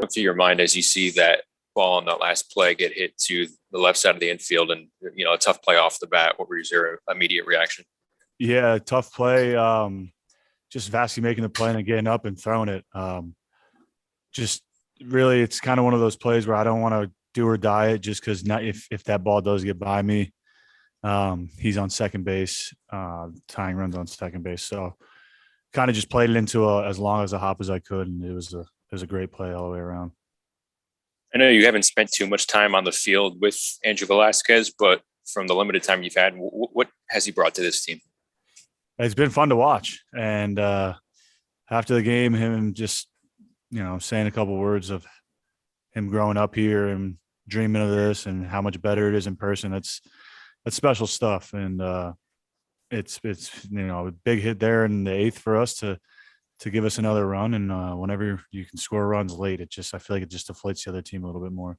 going through your mind as you see that ball on that last play get hit to the left side of the infield and, a tough play off the bat? What was your immediate reaction? Yeah, tough play. Just Vasquez making the play and then getting up and throwing it. Just really, it's kind of one of those plays where I don't want to do or die it just because if that ball does get by me, he's on second base, tying runs on second base. So kind of just played it into as long as a hop as I could, and it was a great play all the way around. I know you haven't spent too much time on the field with Andrew Velazquez, but from the limited time you've had, what has he brought to this team? It's been fun to watch. And after the game, him just, saying a couple of words of him growing up here and dreaming of this and how much better it is in person. That's special stuff. And it's a big hit there in the eighth for us to give us another run. And whenever you can score runs late, I feel like it just deflates the other team a little bit more.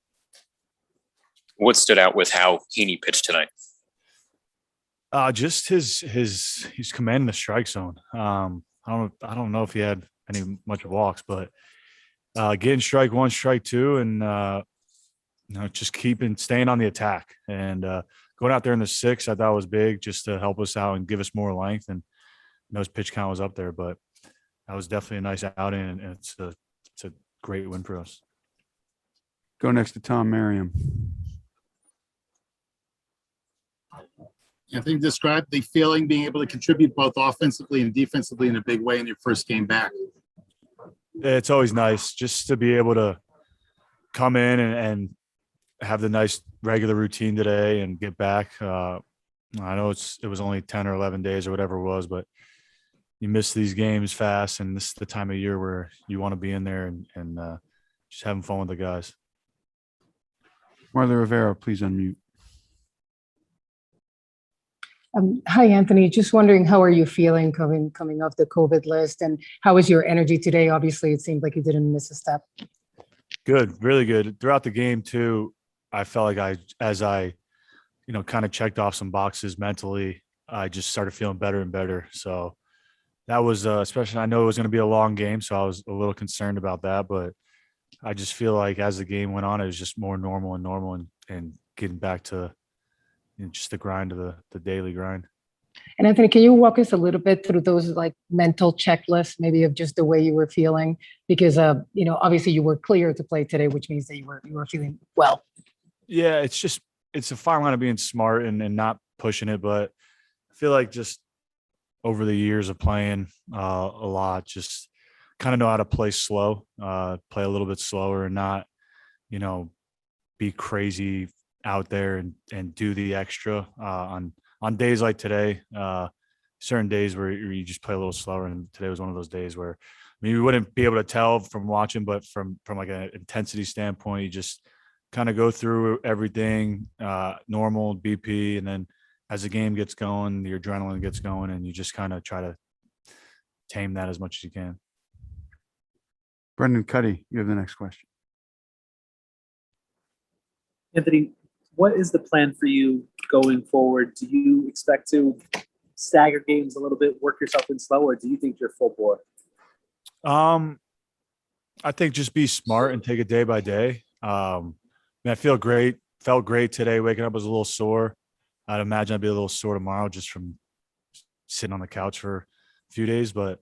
What stood out with how Heaney pitched tonight? Just he's commanding the strike zone. I don't know if he had much walks, but getting strike one, strike two, and just staying on the attack and going out there in the sixth. I thought was big just to help us out and give us more length. And his pitch count was up there, but that was definitely a nice outing, and it's a great win for us. Go next to Tom Merriam. Anthony, describe the feeling being able to contribute both offensively and defensively in a big way in your first game back. It's always nice just to be able to come in and have the nice regular routine today and get back. I know it was only 10 or 11 days or whatever it was, but you miss these games fast, and this is the time of year where you want to be in there and just having fun with the guys. Marla Rivera, please unmute. Hi, Anthony. Just wondering, how are you feeling coming off the COVID list, and how is your energy today? Obviously, it seemed like you didn't miss a step. Good, really good. Throughout the game too, I felt like as I kind of checked off some boxes mentally, I just started feeling better and better. So that was especially, I know it was going to be a long game, so I was a little concerned about that, but I just feel like as the game went on, it was just more normal and getting back to just the grind of the daily grind. And Anthony, can you walk us a little bit through those mental checklists, maybe of just the way you were feeling? Because obviously you were clear to play today, which means that you were feeling well. Yeah, it's a fine line of being smart and not pushing it, but I feel like just over the years of playing a lot, just kind of know how to play slow, play a little bit slower, and not be crazy out there and do the extra on days like today. Certain days where you just play a little slower, and today was one of those days where you wouldn't be able to tell from watching, but from like an intensity standpoint, you just kind of go through everything normal BP, and then as the game gets going, your adrenaline gets going, and you just kind of try to tame that as much as you can. Brendan Cuddy, you have the next question. Anthony, what is the plan for you going forward? Do you expect to stagger games a little bit, work yourself in slow, or do you think you're full bore? I think just be smart and take it day by day. I felt great today. Waking up was a little sore. I'd imagine I'd be a little sore tomorrow just from sitting on the couch for a few days. But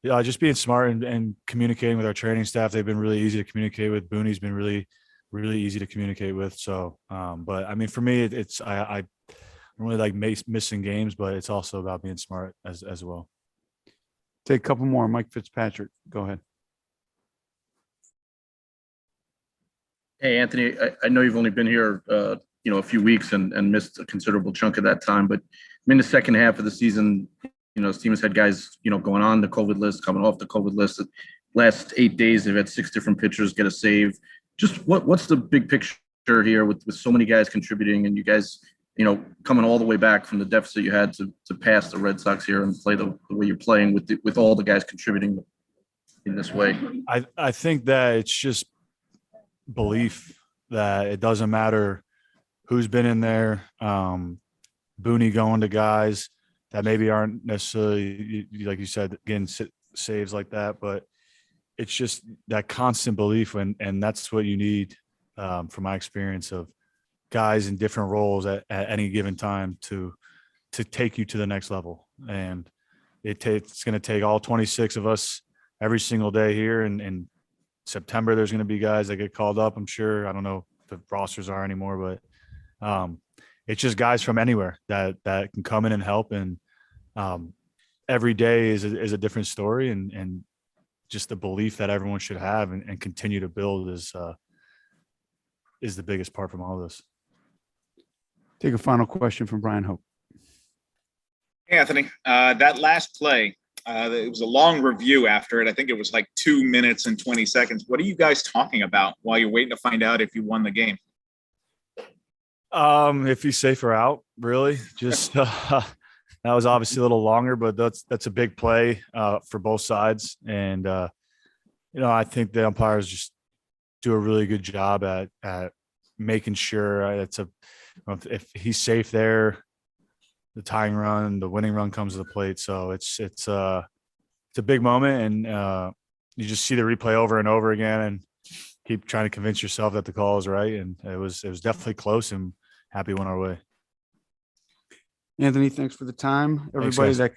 yeah, just being smart and communicating with our training staff. They've been really easy to communicate with. Booney's been really, really easy to communicate with. So, but for me, I don't really like missing games, but it's also about being smart as well. Take a couple more. Mike Fitzpatrick, go ahead. Hey, Anthony, I know you've only been here, a few weeks and missed a considerable chunk of that time, but in the second half of the season, this team has had guys, going on the COVID list, coming off the COVID list. The last 8 days, they've had 6 different pitchers get a save. Just what's the big picture here with so many guys contributing and you guys, coming all the way back from the deficit you had to pass the Red Sox here and play the way you're playing with all the guys contributing in this way? I think that it's just belief that it doesn't matter who's been in there. Booney going to guys that maybe aren't necessarily, like you said, getting saves like that, but it's just that constant belief, and that's what you need from my experience of guys in different roles at any given time to take you to the next level. And it's going to take all 26 of us every single day here. And in September, there's going to be guys that get called up, I'm sure. I don't know if the rosters are anymore, but it's just guys from anywhere that can come in and help. And every day is a different story, and just the belief that everyone should have and continue to build is the biggest part from all this. Take a final question from Brian Hope. Hey, Anthony, that last play, it was a long review after it. I think it was like 2 minutes and 20 seconds. What are you guys talking about while you're waiting to find out if you won the game? If he's safe or out, really, just that was obviously a little longer, but that's a big play for both sides. And I think the umpires just do a really good job at making sure if he's safe there, the tying run, the winning run comes to the plate. So it's a big moment, and you just see the replay over and over again, and keep trying to convince yourself that the call is right. And it was definitely close, and happy went our way. Anthony, thanks for the time. Thanks, Everybody guys. that